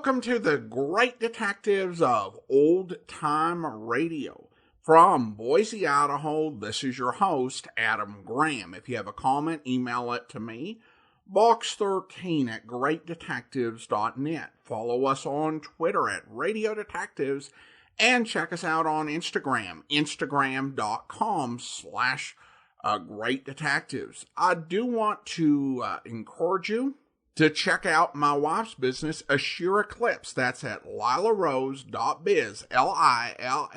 Welcome to the great detectives of old time radio. From Boise, Idaho, this is your host, Adam Graham. If you have a comment, email it to me, box13@greatdetectives.net. Follow us on Twitter at Radio Detectives, and check us out on Instagram, instagram.com/Great Detectives. I do want to encourage you to check out my wife's business, Ashira Clips. That's at lilarose.biz, Lilla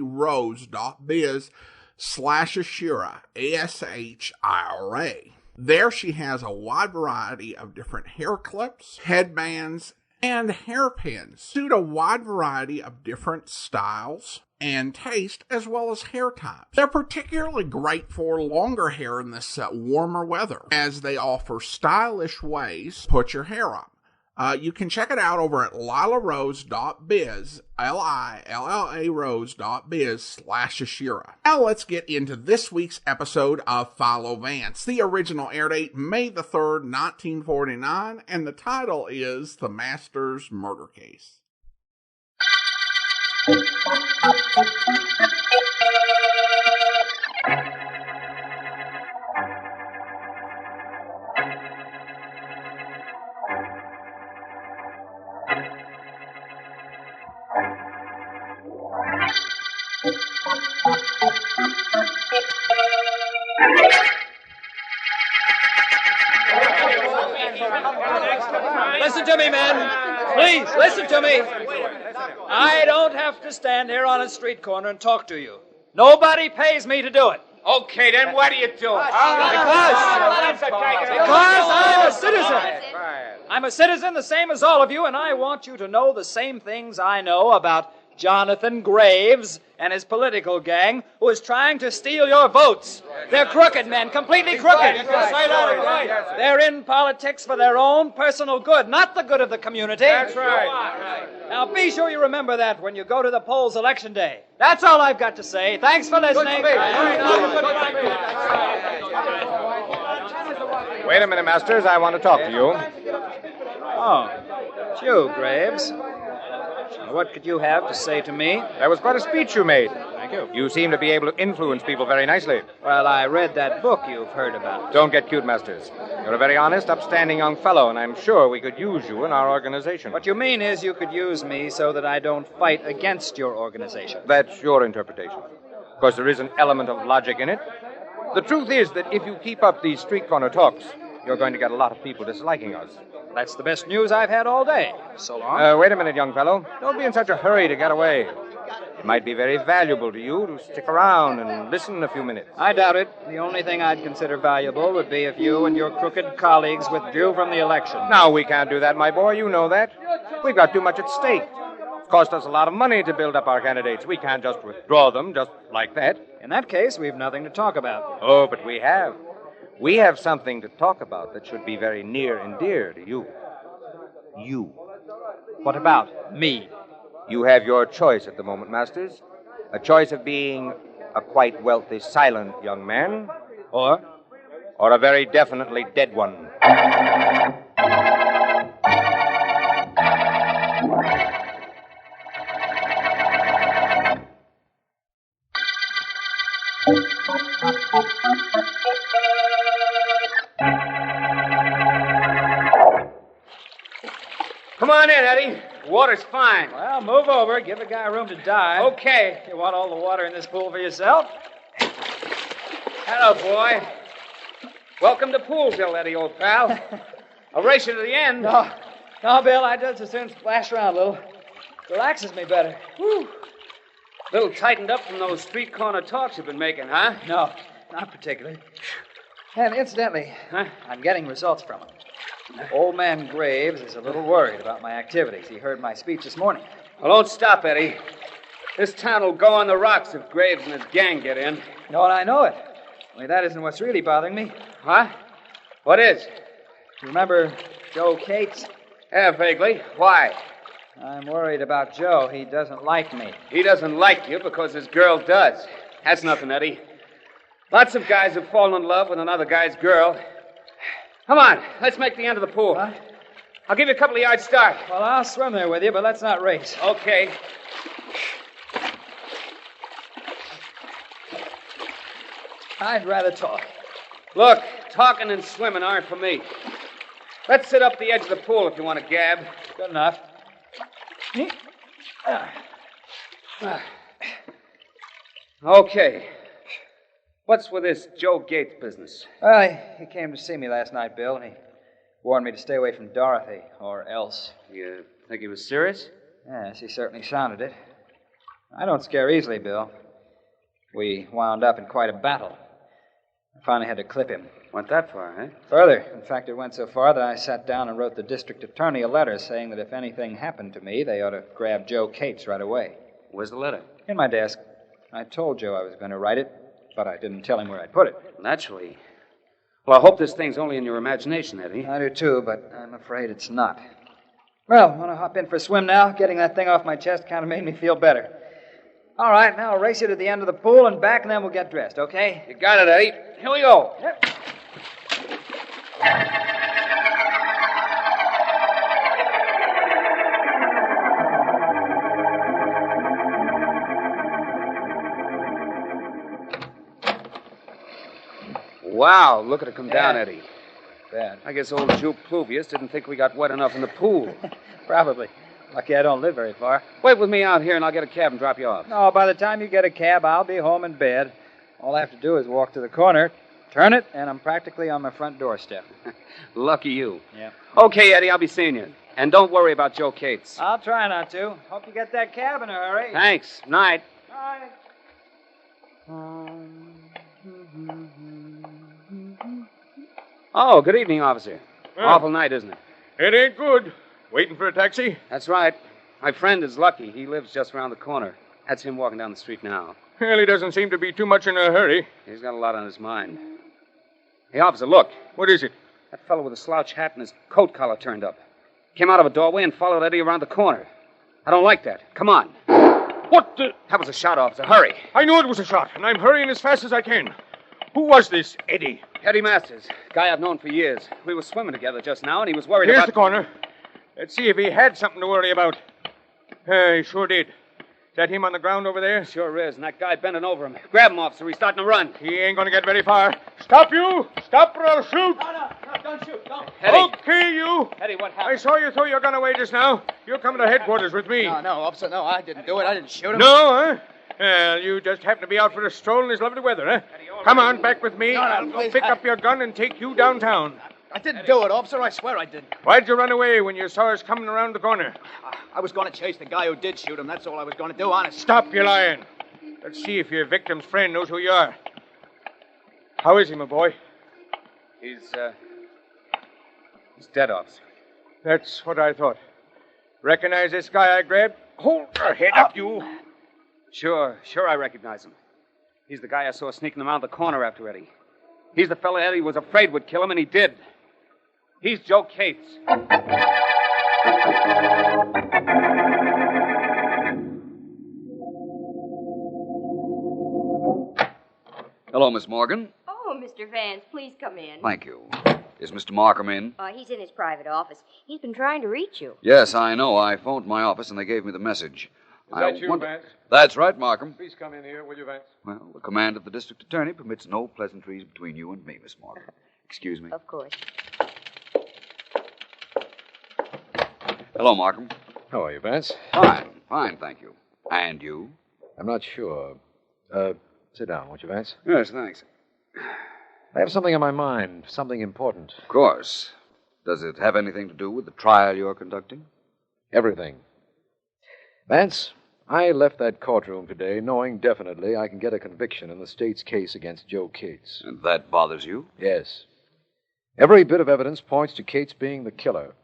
rose.biz/Ashira, ASHIRA. There she has a wide variety of different hair clips, headbands, and hairpins, suit a wide variety of different styles and taste, as well as hair types. They're particularly great for longer hair in this warmer weather, as they offer stylish ways to put your hair up. You can check it out over at lilarose.biz, Lilla rose.biz/Ashira. Now let's get into this week's episode of Philo Vance. The original air date, May the 3rd, 1949, and the title is The Master's Murder Case. Listen to me, men. Please, listen to me. I don't have to stand here on a street corner and talk to you. Nobody pays me to do it. Okay, then why do you do it? Because I'm a citizen. I'm a citizen the same as all of you, and I want you to know the same things I know about Jonathan Graves and his political gang who is trying to steal your votes. They're crooked men, completely crooked. They're in politics for their own personal good, not the good of the community. That's right. Now be sure you remember that when you go to the polls election day. That's all I've got to say. Thanks for listening. Wait a minute, Masters. I want to talk to you. Oh, it's you, Graves. What could you have to say to me? That was quite a speech you made. Thank you. You seem to be able to influence people very nicely. Well, I read that book you've heard about. Don't get cute, Masters. You're a very honest, upstanding young fellow, and I'm sure we could use you in our organization. What you mean is you could use me so that I don't fight against your organization. That's your interpretation. Of course, there is an element of logic in it. The truth is that if you keep up these street corner talks, you're going to get a lot of people disliking us. That's the best news I've had all day. So long. Wait a minute, young fellow. Don't be in such a hurry to get away. It might be very valuable to you to stick around and listen a few minutes. I doubt it. The only thing I'd consider valuable would be if you and your crooked colleagues withdrew from the election. Now, we can't do that, my boy. You know that. We've got too much at stake. It cost us a lot of money to build up our candidates. We can't just withdraw them just like that. In that case, we've nothing to talk about. Oh, but we have. We have something to talk about that should be very near and dear to you. You. What about me? You have your choice at the moment, Masters. A choice of being a quite wealthy, silent young man. Or a very definitely dead one. Come on in, Eddie. The water's fine. Well, move over. Give the guy room to dive. Okay. You want all the water in this pool for yourself? Hello, boy. Welcome to Poolsville, Eddie, old pal. I'll race you to the end. No, Bill, I just as soon splash around a little. Relaxes me better. Whew. A little tightened up from those street corner talks you've been making, huh? No, not particularly. And incidentally, I'm getting results from it. Old man Graves is a little worried about my activities. He heard my speech this morning. Well, don't stop, Eddie. This town will go on the rocks if Graves and his gang get in. No, and I know it. Only that isn't what's really bothering me. Huh? What is? You remember Joe Cates? Yeah, vaguely. Why? I'm worried about Joe. He doesn't like me. He doesn't like you because his girl does. That's nothing, Eddie. Lots of guys have fallen in love with another guy's girl. Come on, let's make the end of the pool. Huh? I'll give you a couple of yards start. Well, I'll swim there with you, but let's not race. Okay. I'd rather talk. Look, talking and swimming aren't for me. Let's sit up the edge of the pool if you want to gab. Good enough. Okay. What's with this Joe Gates business? Well, he came to see me last night, Bill, and he warned me to stay away from Dorothy, or else. You think he was serious? Yes, he certainly sounded it. I don't scare easily, Bill. We wound up in quite a battle. I finally had to clip him. Went that far, eh? Further, in fact, it went so far that I sat down and wrote the district attorney a letter saying that if anything happened to me, they ought to grab Joe Cates right away. Where's the letter? In my desk. I told Joe I was going to write it, but I didn't tell him where I'd put it. Naturally. Well, I hope this thing's only in your imagination, Eddie. I do too, but I'm afraid it's not. Well, want to hop in for a swim now? Getting that thing off my chest kind of made me feel better. All right, now I'll race you to the end of the pool and back, and then we'll get dressed, okay? You got it, Eddie. Here we go. Yep. Wow, look at it come down, Eddie. Bad. I guess old Jew Pluvius didn't think we got wet enough in the pool. Probably. Lucky I don't live very far. Wait with me out here and I'll get a cab and drop you off. No, by the time you get a cab, I'll be home in bed. All I have to do is walk to the corner, turn it, and I'm practically on my front doorstep. Lucky you. Yeah. Okay, Eddie, I'll be seeing you. And don't worry about Joe Cates. I'll try not to. Hope you get that cab in a hurry. Thanks. Night. Bye. Oh, good evening, officer. Well. Awful night, isn't it? It ain't good. Waiting for a taxi? That's right. My friend is Lucky. He lives just around the corner. That's him walking down the street now. Well, he doesn't seem to be too much in a hurry. He's got a lot on his mind. Hey, officer, look. What is it? That fellow with the slouch hat and his coat collar turned up. Came out of a doorway and followed Eddie around the corner. I don't like that. Come on. What the... That was a shot, officer. Hurry. I knew it was a shot, and I'm hurrying as fast as I can. Who was this Eddie? Eddie Masters. Guy I've known for years. We were swimming together just now, and he was worried Here's about... the corner. Let's see if he had something to worry about. He sure did. Is that him on the ground over there? Sure is, and that guy bending over him. Grab him, officer. He's starting to run. He ain't going to get very far. Stop, you! Stop or I'll shoot! No, don't shoot, don't. Eddie. Okay, you! Eddie, what I happened? saw you throw your gun away just now. You're coming to headquarters with me. No, officer, no, I didn't do it. I didn't shoot him. No, huh? Well, you just happen to be out for a stroll in this lovely weather, huh? Come on, back with me. No, I'll go please, pick up your gun and take you downtown. I didn't do it, officer. I swear I didn't. Why'd you run away when you saw us coming around the corner? I was going to chase the guy who did shoot him. That's all I was going to do, honest. Stop your lying. Let's see if your victim's friend knows who you are. How is he, my boy? He's dead, officer. That's what I thought. Recognize this guy I grabbed? Hold your head up, you. Sure, I recognize him. He's the guy I saw sneaking around the corner after Eddie. He's the fella Eddie was afraid would kill him, and he did. He's Joe Cates. Hello, Miss Morgan. Oh, Mr. Vance, please come in. Thank you. Is Mr. Markham in? He's in his private office. He's been trying to reach you. Yes, I know. I phoned my office and they gave me the message. Is that you, Vance? That's right, Markham. Please come in here, will you, Vance? Well, the command of the district attorney permits no pleasantries between you and me, Miss Morgan. Excuse me. Of course. Hello, Markham. How are you, Vance? Fine, thank you. And you? I'm not sure. Sit down, won't you, Vance? Yes, thanks. I have something on my mind, something important. Of course. Does it have anything to do with the trial you're conducting? Everything. Vance, I left that courtroom today knowing definitely I can get a conviction in the state's case against Joe Cates. And that bothers you? Yes. Every bit of evidence points to Cates being the killer.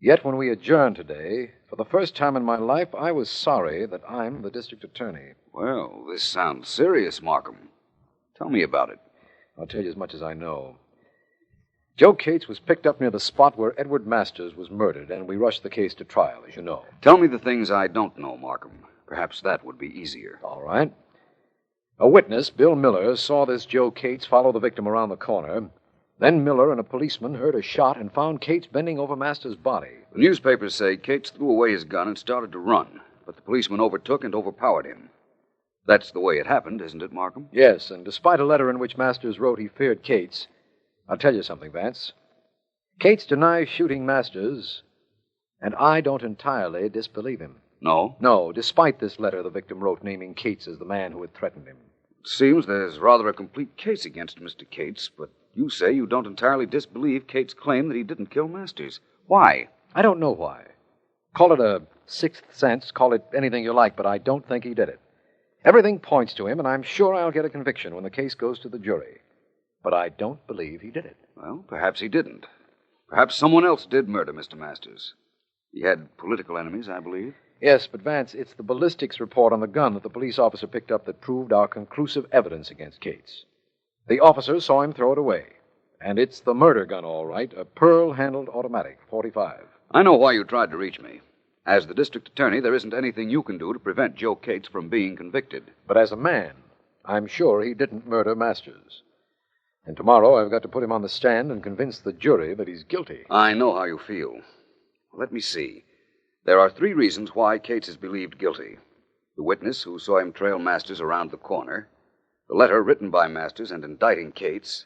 Yet when we adjourned today, for the first time in my life, I was sorry that I'm the district attorney. Well, this sounds serious, Markham. Tell me about it. I'll tell you as much as I know. Joe Cates was picked up near the spot where Edward Masters was murdered, and we rushed the case to trial, as you know. Tell me the things I don't know, Markham. Perhaps that would be easier. All right. A witness, Bill Miller, saw this Joe Cates follow the victim around the corner, Then Miller and a policeman heard a shot and found Cates bending over Masters' body. The newspapers say Cates threw away his gun and started to run, but the policeman overtook and overpowered him. That's the way it happened, isn't it, Markham? Yes, and despite a letter in which Masters wrote he feared Cates, I'll tell you something, Vance. Cates denies shooting Masters, and I don't entirely disbelieve him. No? No, despite this letter the victim wrote naming Cates as the man who had threatened him. It seems there's rather a complete case against Mr. Cates, but you say you don't entirely disbelieve Cates' claim that he didn't kill Masters. Why? I don't know why. Call it a sixth sense, call it anything you like, but I don't think he did it. Everything points to him, and I'm sure I'll get a conviction when the case goes to the jury. But I don't believe he did it. Well, perhaps he didn't. Perhaps someone else did murder Mr. Masters. He had political enemies, I believe. Yes, but Vance, it's the ballistics report on the gun that the police officer picked up that proved our conclusive evidence against Cates. The officer saw him throw it away. And it's the murder gun, all right, a pearl-handled automatic, 45. I know why you tried to reach me. As the district attorney, there isn't anything you can do to prevent Joe Cates from being convicted. But as a man, I'm sure he didn't murder Masters. And tomorrow I've got to put him on the stand and convince the jury that he's guilty. I know how you feel. Let me see. There are 3 reasons why Cates is believed guilty. The witness who saw him trail Masters around the corner, the letter written by Masters and indicting Cates,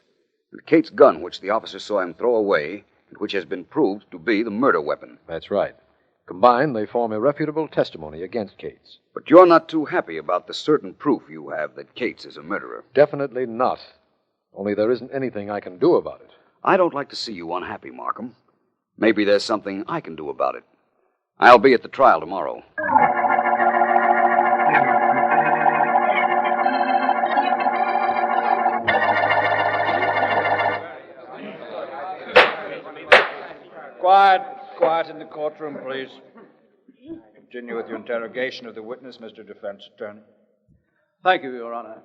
and Cates' gun which the officer saw him throw away and which has been proved to be the murder weapon. That's right. Combined, they form irrefutable testimony against Cates. But you're not too happy about the certain proof you have that Cates is a murderer. Definitely not. Only there isn't anything I can do about it. I don't like to see you unhappy, Markham. Maybe there's something I can do about it. I'll be at the trial tomorrow. Quiet in the courtroom, please. Continue with your interrogation of the witness, Mr. Defense Attorney. Thank you, Your Honor.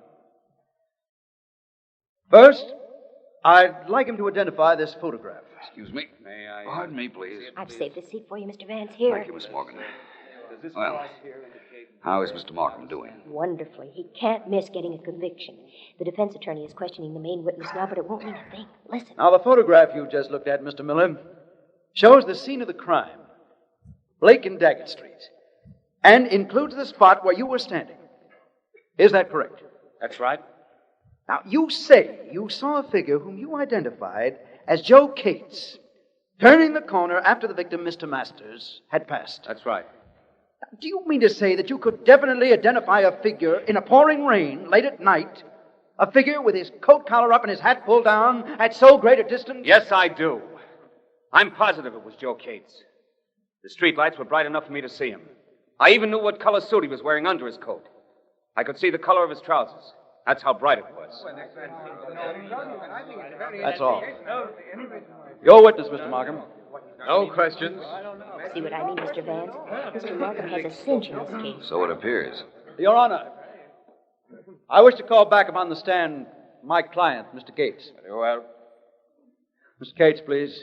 First, I'd like him to identify this photograph. Excuse me. May I? Pardon me, please. I've saved the seat for you, Mr. Vance. Here. Thank you, Miss Morgan. Well, how is Mr. Markham doing? Wonderfully. He can't miss getting a conviction. The defense attorney is questioning the main witness now, but it won't mean a thing. Listen. Now, the photograph you just looked at, Mr. Miller, shows the scene of the crime, Blake and Daggett Streets, and includes the spot where you were standing. Is that correct? That's right. Now, you say you saw a figure whom you identified as Joe Cates turning the corner after the victim, Mr. Masters, had passed. That's right. Now, do you mean to say that you could definitely identify a figure in a pouring rain late at night, a figure with his coat collar up and his hat pulled down at so great a distance? Yes, I do. I'm positive it was Joe Cates. The street lights were bright enough for me to see him. I even knew what color suit he was wearing under his coat. I could see the color of his trousers. That's how bright it was. That's all. Your witness, Mr. Markham. No questions. See what I mean, Mr. Vance? Mr. Markham has a cinch in this case. So it appears. Your Honor, I wish to call back upon the stand my client, Mr. Cates. Very well. Mr. Cates, please.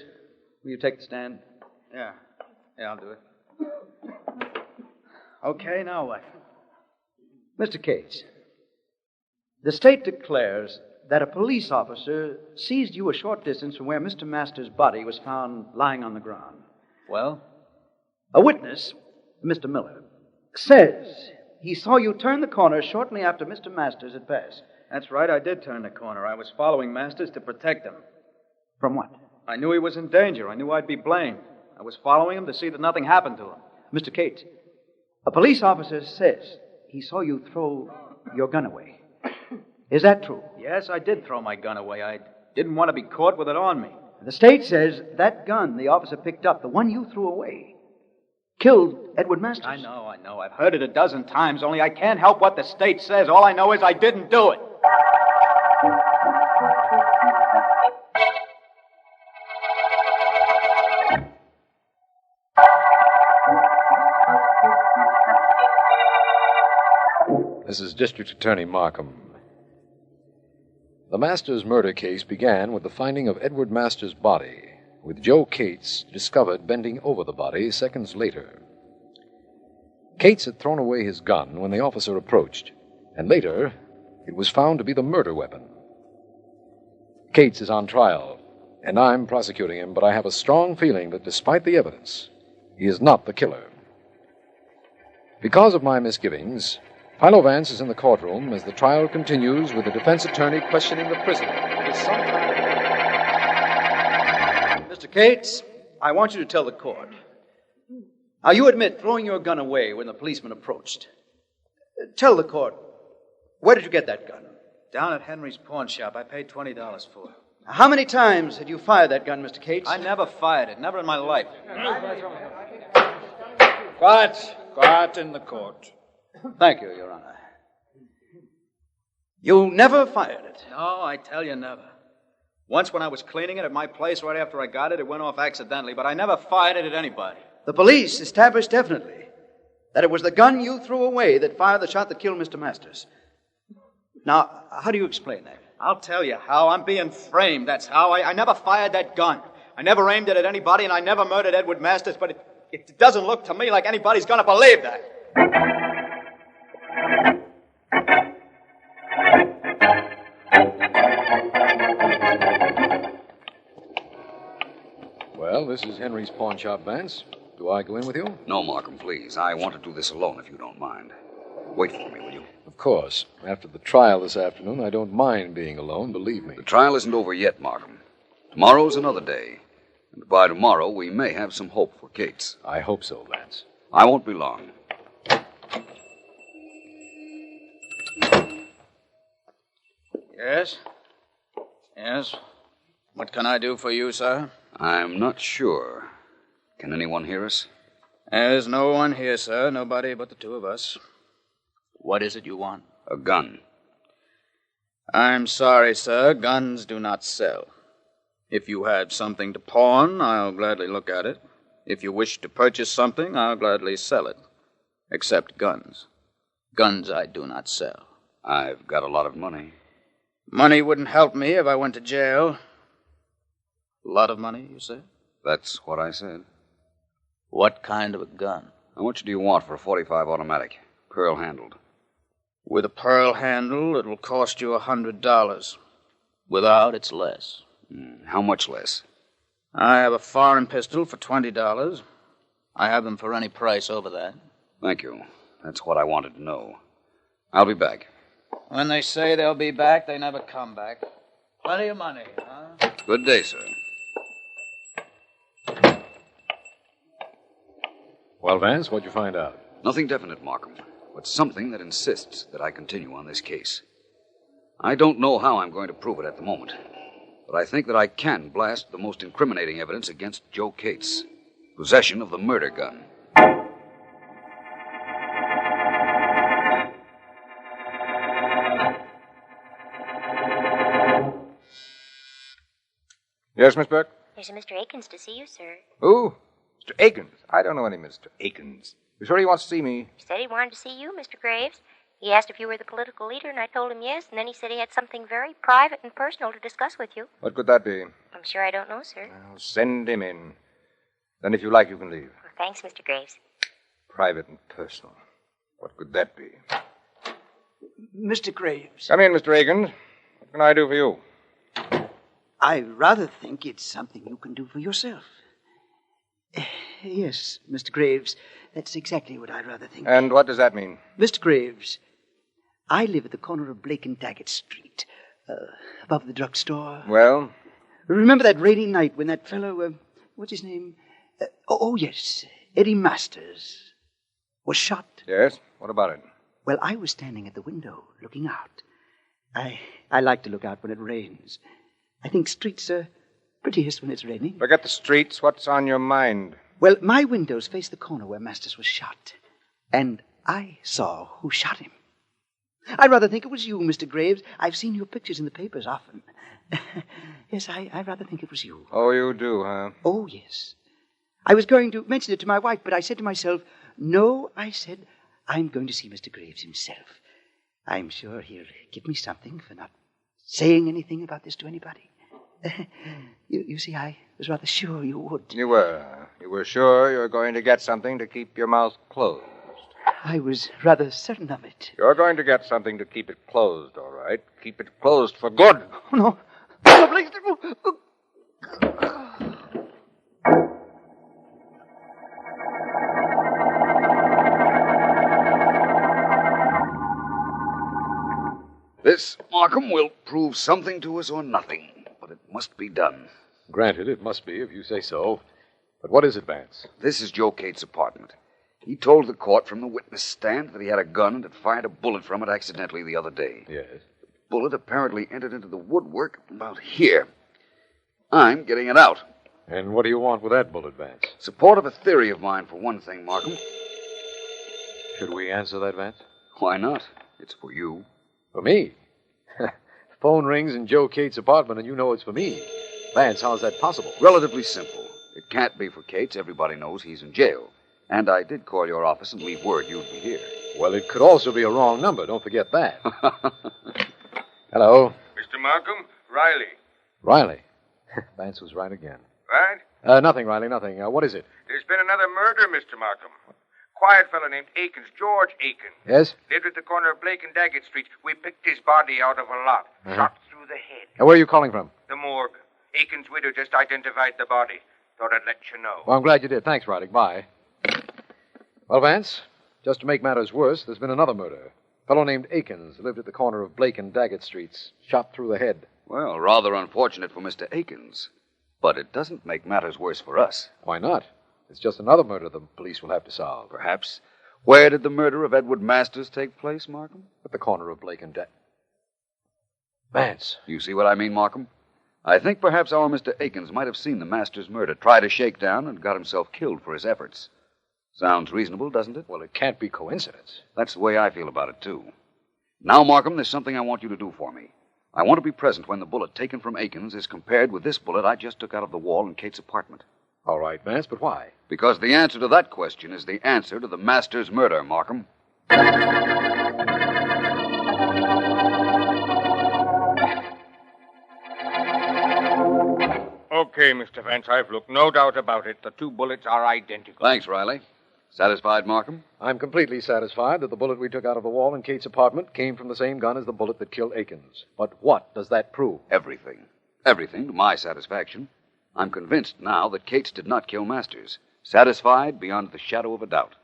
Will you take the stand? Yeah, I'll do it. Okay, now what? Mr. Cates, the state declares that a police officer seized you a short distance from where Mr. Masters' body was found lying on the ground. Well? A witness, Mr. Miller, says he saw you turn the corner shortly after Mr. Masters had passed. That's right, I did turn the corner. I was following Masters to protect him. From what? I knew he was in danger. I knew I'd be blamed. I was following him to see that nothing happened to him. Mr. Cates, a police officer says he saw you throw your gun away. Is that true? Yes, I did throw my gun away. I didn't want to be caught with it on me. The state says that gun the officer picked up, the one you threw away, killed Edward Masters. I know. I've heard it a dozen times, only I can't help what the state says. All I know is I didn't do it. This is District Attorney Markham. The Masters murder case began with the finding of Edward Masters' body, with Joe Cates discovered bending over the body seconds later. Cates had thrown away his gun when the officer approached, and later it was found to be the murder weapon. Cates is on trial and I'm prosecuting him, but I have a strong feeling that despite the evidence, he is not the killer. Because of my misgivings, Philo Vance is in the courtroom as the trial continues with the defense attorney questioning the prisoner. It is sometime... Mr. Cates, I want you to tell the court. Now, you admit throwing your gun away when the policeman approached. Tell the court, where did you get that gun? Down at Henry's pawn shop. I paid $20 for it. How many times had you fired that gun, Mr. Cates? I never fired it. Never in my life. Quiet. Quiet in the court. Thank you, Your Honor. You never fired it? No, I tell you, never. Once when I was cleaning it at my place right after I got it, it went off accidentally, but I never fired it at anybody. The police established definitely that it was the gun you threw away that fired the shot that killed Mr. Masters. Now, how do you explain that? I'll tell you how. I'm being framed, that's how. I never fired that gun. I never aimed it at anybody, and I never murdered Edward Masters, but it doesn't look to me like anybody's going to believe that. Well, this is Henry's pawn shop, Vance. Do I go in with you? No, Markham, please. I want to do this alone if you don't mind. Wait for me, will you? Of course. After the trial this afternoon, I don't mind being alone, believe me. The trial isn't over yet, Markham. Tomorrow's another day. And by tomorrow, we may have some hope for Cates. I hope so, Vance. I won't be long. Yes? Yes? What can I do for you, sir? I'm not sure. Can anyone hear us? There's no one here, sir. Nobody but the two of us. What is it you want? A gun. I'm sorry, sir. Guns do not sell. If you have something to pawn, I'll gladly look at it. If you wish to purchase something, I'll gladly sell it. Except guns. Guns I do not sell. I've got a lot of money. Money wouldn't help me if I went to jail. A lot of money, you say? That's what I said. What kind of a gun? How much do you want for a .45 automatic, pearl-handled? With a pearl handle, it'll cost you $100. Without, it's less. How much less? I have a foreign pistol for $20. I have them for any price over that. Thank you. That's what I wanted to know. I'll be back. When they say they'll be back, they never come back. Plenty of money, huh? Good day, sir. Well, Vance, what'd you find out? Nothing definite, Markham, but something that insists that I continue on this case. I don't know how I'm going to prove it at the moment, but I think that I can blast the most incriminating evidence against Joe Cates. Possession of the murder gun. Yes, Miss Burke? There's a Mr. Akins to see you, sir. Who? Mr. Akins. I don't know any Mr. Akins. You sure he wants to see me? He said he wanted to see you, Mr. Graves. He asked if you were the political leader, and I told him yes, and then he said he had something very private and personal to discuss with you. What could that be? I'm sure I don't know, sir. Well, send him in. Then if you like, you can leave. Well, thanks, Mr. Graves. Private and personal. What could that be? Mr. Graves. Come in, Mr. Akins. What can I do for you? I rather think it's something you can do for yourself. Yes, Mr. Graves, that's exactly what I'd rather think. And what does that mean? Mr. Graves, I live at the corner of Blake and Daggett Street, above the drugstore. Well? Remember that rainy night when that fellow, what's his name? Yes, Eddie Masters, was shot? Yes? What about it? Well, I was standing at the window, looking out. I like to look out when it rains. I think streets are prettiest when it's raining. Forget the streets. What's on your mind? Well, my windows face the corner where Masters was shot. And I saw who shot him. I rather think it was you, Mr. Graves. I've seen your pictures in the papers often. Yes, I rather think it was you. Oh, you do, huh? Oh, yes. I was going to mention it to my wife, but I said to myself, no, I said, I'm going to see Mr. Graves himself. I'm sure he'll give me something for not saying anything about this to anybody. You see, I was rather sure you would. You were. You were sure you were going to get something to keep your mouth closed. I was rather certain of it. You're going to get something to keep it closed, all right. Keep it closed for good. Oh, no. No, please. This, Markham, will prove something to us or nothing, but it must be done. Granted, it must be, if you say so. But what is it, Vance? This is Joe Cates' apartment. He told the court from the witness stand that he had a gun and had fired a bullet from it accidentally the other day. Yes. The bullet apparently entered into the woodwork about here. I'm getting it out. And what do you want with that bullet, Vance? Support of a theory of mine, for one thing, Markham. Should we answer that, Vance? Why not? It's for you. For me? The phone rings in Joe Cates' apartment, and you know it's for me. Vance, how's that possible? Relatively simple. It can't be for Cates. Everybody knows he's in jail. And I did call your office and leave word you'd be here. Well, it could also be a wrong number. Don't forget that. Hello. Mr. Markham, Riley. Riley. Vance was right again. What? Nothing, Riley, nothing. What is it? There's been another murder, Mr. Markham. Quiet fellow named Akins, George Akins. Yes? Lived at the corner of Blake and Daggett Street. We picked his body out of a lot. Shot through the head. Where are you calling from? The morgue. Akins' widow just identified the body. Thought I'd let you know. Well, I'm glad you did. Thanks, Riley. Bye. Well, Vance, just to make matters worse, there's been another murder. A fellow named Akins lived at the corner of Blake and Daggett Streets. Shot through the head. Well, rather unfortunate for Mr. Akins. But it doesn't make matters worse for us. Why not? It's just another murder the police will have to solve. Perhaps. Where did the murder of Edward Masters take place, Markham? At the corner of Blake and Daggett. Vance. You see what I mean, Markham? I think perhaps our Mr. Akins might have seen the Masters murder, tried a shakedown, and got himself killed for his efforts. Sounds reasonable, doesn't it? Well, it can't be coincidence. That's the way I feel about it, too. Now, Markham, there's something I want you to do for me. I want to be present when the bullet taken from Akins is compared with this bullet I just took out of the wall in Kate's apartment. All right, Vance, but why? Because the answer to that question is the answer to the Masters murder, Markham. Okay, Mr. Vance, I've looked. No doubt about it. The two bullets are identical. Thanks, Riley. Satisfied, Markham? I'm completely satisfied that the bullet we took out of the wall in Kate's apartment came from the same gun as the bullet that killed Akins. But what does that prove? Everything. Everything to my satisfaction. I'm convinced now that Cates did not kill Masters. Satisfied beyond the shadow of a doubt.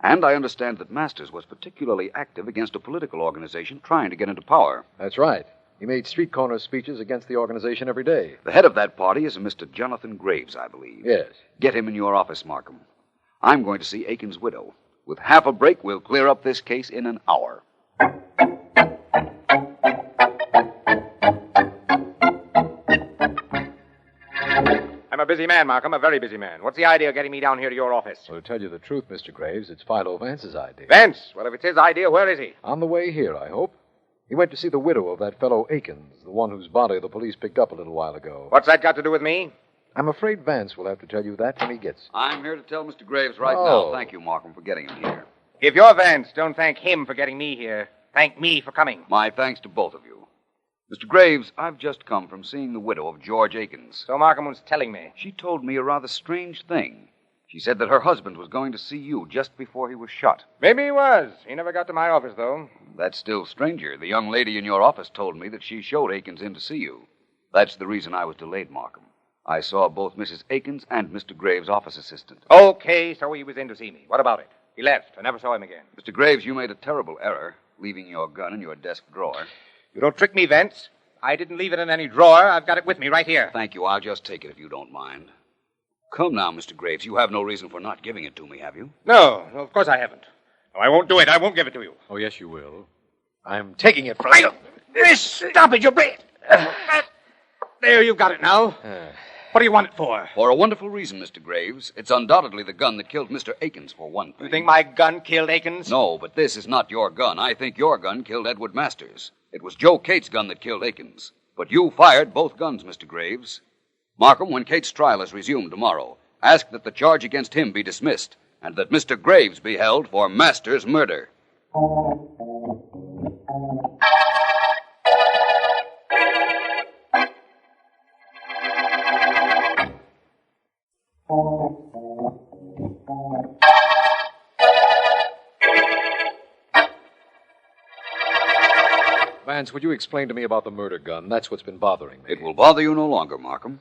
And I understand that Masters was particularly active against a political organization trying to get into power. That's right. He made street corner speeches against the organization every day. The head of that party is a Mr. Jonathan Graves, I believe. Yes. Get him in your office, Markham. I'm going to see Akins' widow. With half a break, we'll clear up this case in an hour. I'm a busy man, Markham, a very busy man. What's the idea of getting me down here to your office? Well, to tell you the truth, Mr. Graves, it's Philo Vance's idea. Vance? Well, if it's his idea, where is he? On the way here, I hope. He went to see the widow of that fellow Akins, the one whose body the police picked up a little while ago. What's that got to do with me? I'm afraid Vance will have to tell you that when he gets. I'm here to tell Mr. Graves right now. Thank you, Markham, for getting him here. If you're Vance, don't thank him for getting me here. Thank me for coming. My thanks to both of you. Mr. Graves, I've just come from seeing the widow of George Akins. So Markham was telling me. She told me a rather strange thing. She said that her husband was going to see you just before he was shot. Maybe he was. He never got to my office, though. That's still stranger. The young lady in your office told me that she showed Akins in to see you. That's the reason I was delayed, Markham. I saw both Mrs. Akins and Mr. Graves' office assistant. Okay, so he was in to see me. What about it? He left. I never saw him again. Mr. Graves, you made a terrible error, leaving your gun in your desk drawer. You don't trick me, Vance. I didn't leave it in any drawer. I've got it with me right here. Thank you. I'll just take it if you don't mind. Come now, Mr. Graves. You have no reason for not giving it to me, have you? No, of course I haven't. No, I won't do it. I won't give it to you. Oh, yes, you will. I'm taking it from you. Stop it, you break. There, you've got it now. What do you want it for? For a wonderful reason, Mr. Graves. It's undoubtedly the gun that killed Mr. Akins, for one thing. You think my gun killed Akins? No, but this is not your gun. I think your gun killed Edward Masters. It was Joe Cates' gun that killed Akins. But you fired both guns, Mr. Graves. Markham, when Cates' trial is resumed tomorrow, ask that the charge against him be dismissed and that Mr. Graves be held for Masters' murder. Vance, would you explain to me about the murder gun? That's what's been bothering me. It will bother you no longer, Markham.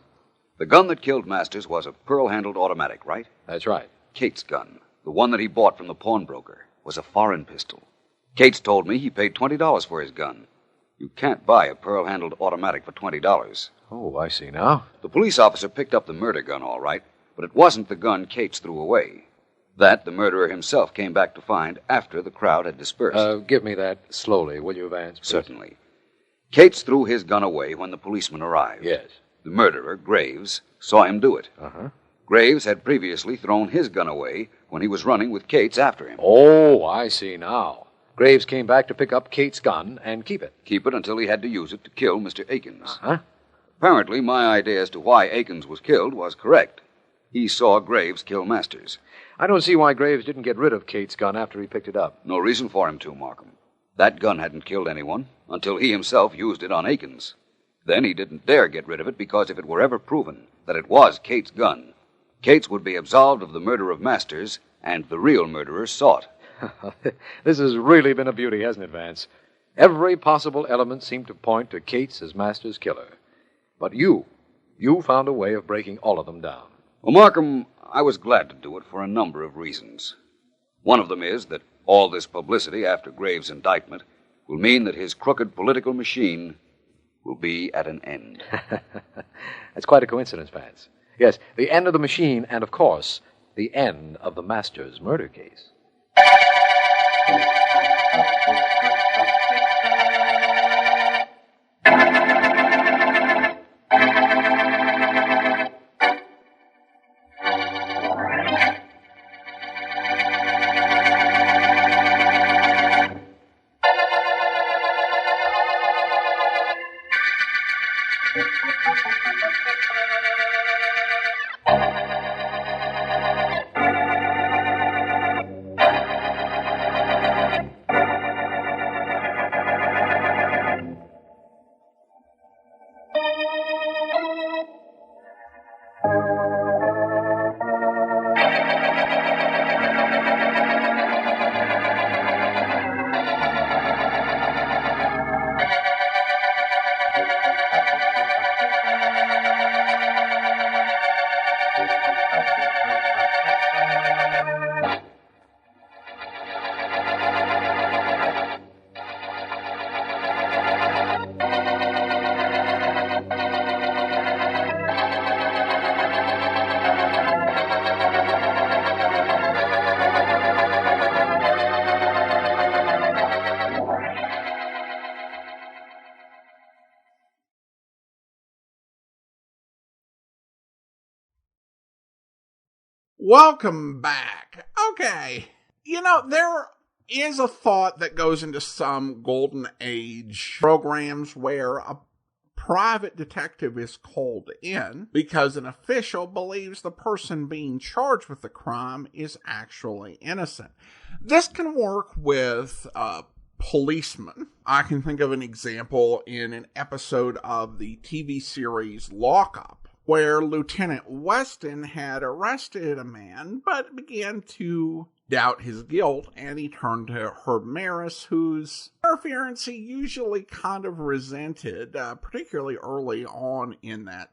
The gun that killed Masters was a pearl-handled automatic, right? That's right. Cates' gun, the one that he bought from the pawnbroker, was a foreign pistol. Cates told me he paid $20 for his gun. You can't buy a pearl-handled automatic for $20. Oh, I see now. The police officer picked up the murder gun, all right, but it wasn't the gun Cates threw away. That the murderer himself came back to find after the crowd had dispersed. Give me that slowly, will you, Vance? Please? Certainly. Cates threw his gun away when the policeman arrived. Yes. The murderer, Graves, saw him do it. Uh-huh. Graves had previously thrown his gun away when he was running with Cates after him. Oh, I see now. Graves came back to pick up Cates' gun and keep it. Keep it until he had to use it to kill Mr. Akins. Uh-huh. Apparently, my idea as to why Akins was killed was correct. He saw Graves kill Masters. I don't see why Graves didn't get rid of Cates' gun after he picked it up. No reason for him to, Markham. That gun hadn't killed anyone until he himself used it on Akins. Then he didn't dare get rid of it because if it were ever proven that it was Cates' gun, Cates would be absolved of the murder of Masters and the real murderer sought. This has really been a beauty, hasn't it, Vance? Every possible element seemed to point to Cates as Masters' killer. But you found a way of breaking all of them down. Well, Markham, I was glad to do it for a number of reasons. One of them is that all this publicity after Graves' indictment will mean that his crooked political machine will be at an end. That's quite a coincidence, Vance. Yes, the end of the machine and, of course, the end of the Masters murder case. Welcome back. Okay. You know, there is a thought that goes into some golden age programs where a private detective is called in because an official believes the person being charged with the crime is actually innocent. This can work with policemen. I can think of an example in an episode of the TV series Lockup, where Lieutenant Weston had arrested a man, but began to doubt his guilt, and he turned to Herb Maris, whose interference he usually kind of resented, particularly early on in that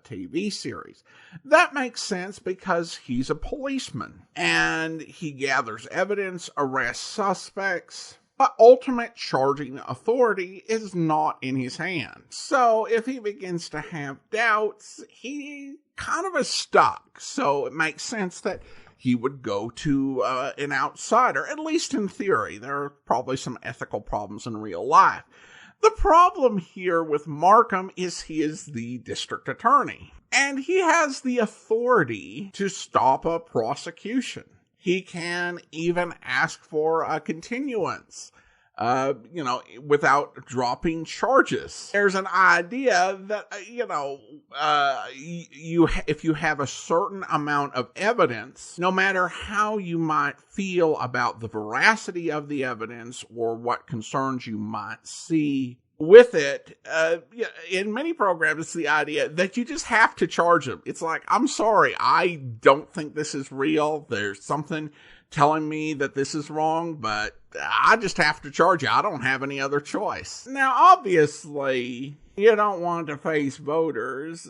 TV series. That makes sense because he's a policeman, and he gathers evidence, arrests suspects, but ultimate charging authority is not in his hands. So if he begins to have doubts, he kind of is stuck. So it makes sense that he would go to an outsider, at least in theory. There are probably some ethical problems in real life. The problem here with Markham is he is the district attorney, and he has the authority to stop a prosecution. He can even ask for a continuance, without dropping charges. There's an idea that, if you have a certain amount of evidence, no matter how you might feel about the veracity of the evidence or what concerns you might see with it, in many programs, it's the idea that you just have to charge them. It's like, I'm sorry, I don't think this is real. There's something telling me that this is wrong, but I just have to charge you. I don't have any other choice. Now, obviously, you don't want to face voters,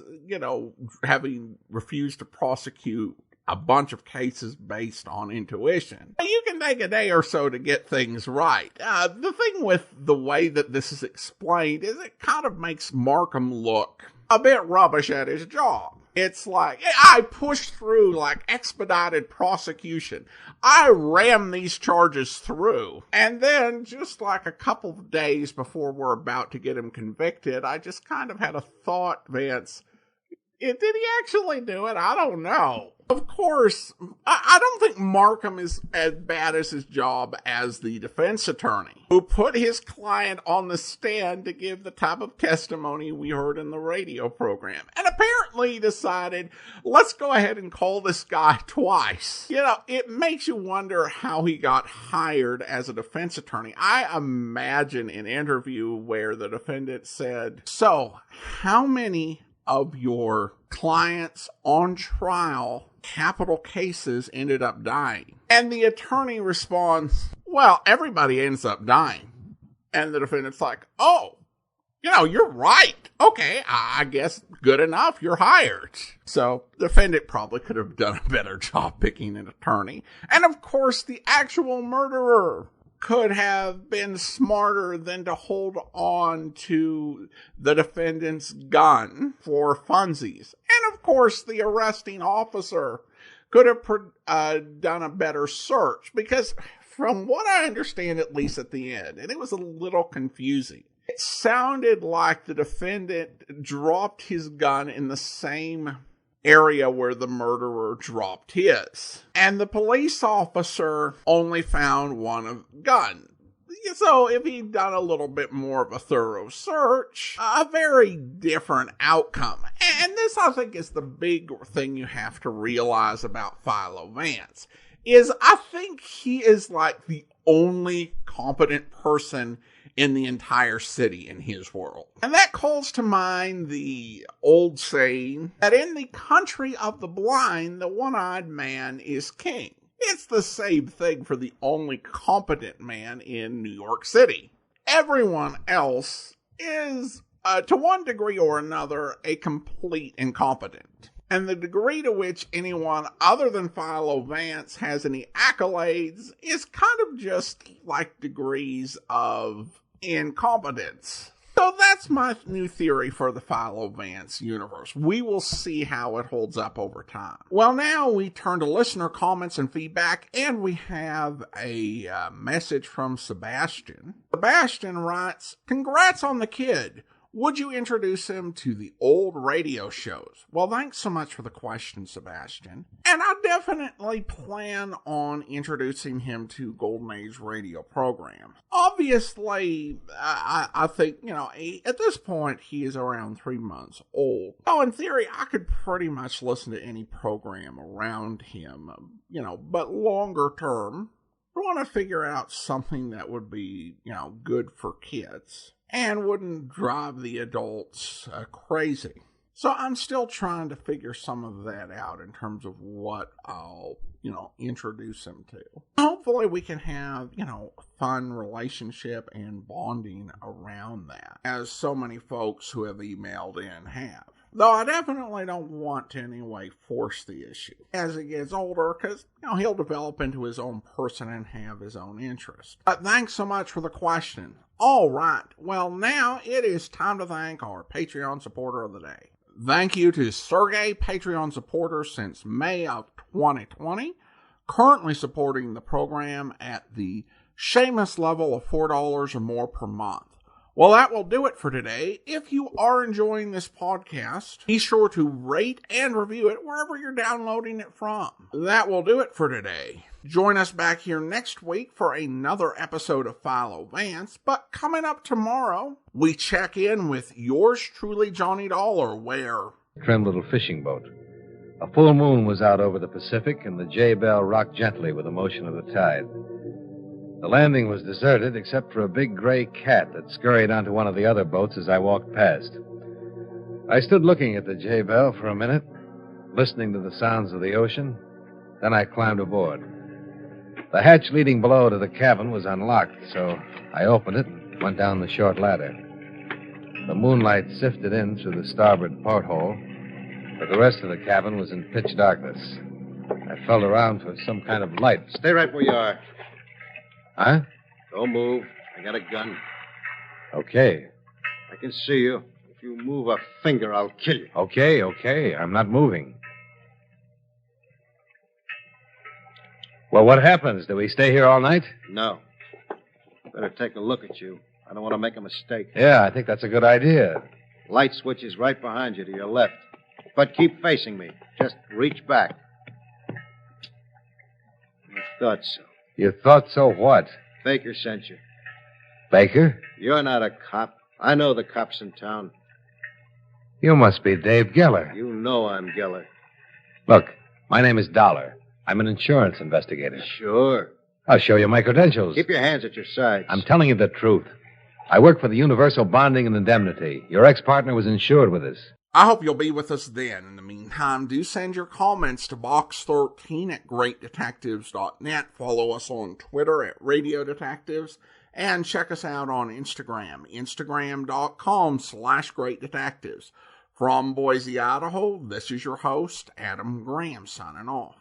having refused to prosecute a bunch of cases based on intuition. You can take a day or so to get things right. The thing with the way that this is explained is it kind of makes Markham look a bit rubbish at his job. It's like, I pushed through like expedited prosecution. I rammed these charges through. And then just like a couple of days before we're about to get him convicted, I just kind of had a thought, Vance. Did he actually do it? I don't know. Of course, I don't think Markham is as bad as his job as the defense attorney, who put his client on the stand to give the type of testimony we heard in the radio program. And apparently decided, let's go ahead and call this guy twice. You know, it makes you wonder how he got hired as a defense attorney. I imagine an interview where the defendant said, so, how many of your clients on trial capital cases ended up dying? And the attorney responds, well, everybody ends up dying. And the defendant's like, oh, you know, you're right. Okay, I guess good enough. You're hired. So the defendant probably could have done a better job picking an attorney. And of course, the actual murderer could have been smarter than to hold on to the defendant's gun for funsies. And of course, the arresting officer could have done a better search, because from what I understand, at least at the end, and it was a little confusing, it sounded like the defendant dropped his gun in the same area where the murderer dropped his. And the police officer only found one gun. So if he'd done a little bit more of a thorough search, a very different outcome. And this, I think, is the big thing you have to realize about Philo Vance, is I think he is like the only competent person in the entire city in his world. And that calls to mind the old saying that in the country of the blind, the one-eyed man is king. It's the same thing for the only competent man in New York City. Everyone else is, to one degree or another, a complete incompetent. And the degree to which anyone other than Philo Vance has any accolades is kind of just like degrees of incompetence. So that's my new theory for the Philo Vance universe. We will see how it holds up over time. Well, now we turn to listener comments and feedback, and we have a message from Sebastian. Sebastian writes, congrats on the kid. Would you introduce him to the old radio shows? Well, thanks so much for the question, Sebastian. And I definitely plan on introducing him to Golden Age radio program. Obviously, I think, you know, at this point, he is around 3 months old. So in theory, I could pretty much listen to any program around him, you know, but longer term, I want to figure out something that would be, you know, good for kids and wouldn't drive the adults crazy. So I'm still trying to figure some of that out in terms of what I'll, you know, introduce him to. Hopefully we can have, you know, a fun relationship and bonding around that, as so many folks who have emailed in have. Though I definitely don't want to in any way force the issue as he gets older, because, you know, he'll develop into his own person and have his own interests. But thanks so much for the question. All right, well, now it is time to thank our Patreon supporter of the day. Thank you to Sergey, Patreon supporter since May of 2020, currently supporting the program at the Seamus level of $4 or more per month. Well, that will do it for today. If you are enjoying this podcast, be sure to rate and review it wherever you're downloading it from. That will do it for today. Join us back here next week for another episode of Philo Vance, but coming up tomorrow, we check in with yours truly, Johnny Dollar, where... Trim little fishing boat. A full moon was out over the Pacific, and the J-Bell rocked gently with the motion of the tide. The landing was deserted except for a big gray cat that scurried onto one of the other boats as I walked past. I stood looking at the J-Bell for a minute, listening to the sounds of the ocean. Then I climbed aboard. The hatch leading below to the cabin was unlocked, so I opened it and went down the short ladder. The moonlight sifted in through the starboard porthole, but the rest of the cabin was in pitch darkness. I felt around for some kind of light. Stay right where you are. Huh? Don't move. I got a gun. Okay. I can see you. If you move a finger, I'll kill you. Okay. I'm not moving. Well, what happens? Do we stay here all night? No. Better take a look at you. I don't want to make a mistake. Yeah, I think that's a good idea. Light switch is right behind you to your left. But keep facing me. Just reach back. I thought so. You thought so what? Baker sent you. Baker? You're not a cop. I know the cops in town. You must be Dave Geller. You know I'm Geller. Look, my name is Dollar. I'm an insurance investigator. Sure. I'll show you my credentials. Keep your hands at your sides. I'm telling you the truth. I work for the Universal Bonding and Indemnity. Your ex-partner was insured with us. I hope you'll be with us then. In the meantime, do send your comments to box13@greatdetectives.net. Follow us on Twitter at Radio Detectives. And check us out on Instagram, instagram.com/greatdetectives. From Boise, Idaho, this is your host, Adam Graham, signing off.